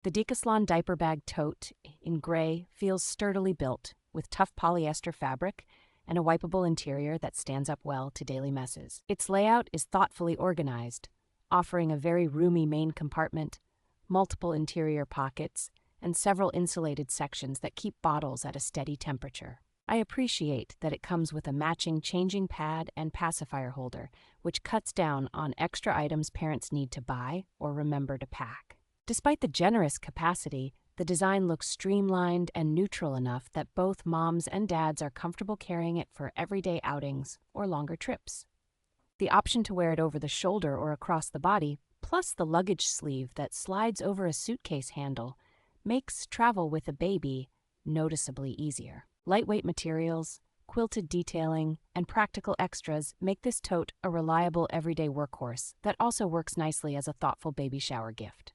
The Dikaslon Diaper Bag Tote in gray feels sturdily built, with tough polyester fabric and a wipeable interior that stands up well to daily messes. Its layout is thoughtfully organized, offering a very roomy main compartment, multiple interior pockets, and several insulated sections that keep bottles at a steady temperature. I appreciate that it comes with a matching changing pad and pacifier holder, which cuts down on extra items parents need to buy or remember to pack. Despite the generous capacity, the design looks streamlined and neutral enough that both moms and dads are comfortable carrying it for everyday outings or longer trips. The option to wear it over the shoulder or across the body, plus the luggage sleeve that slides over a suitcase handle, makes travel with a baby noticeably easier. Lightweight materials, quilted detailing, and practical extras make this tote a reliable everyday workhorse that also works nicely as a thoughtful baby shower gift.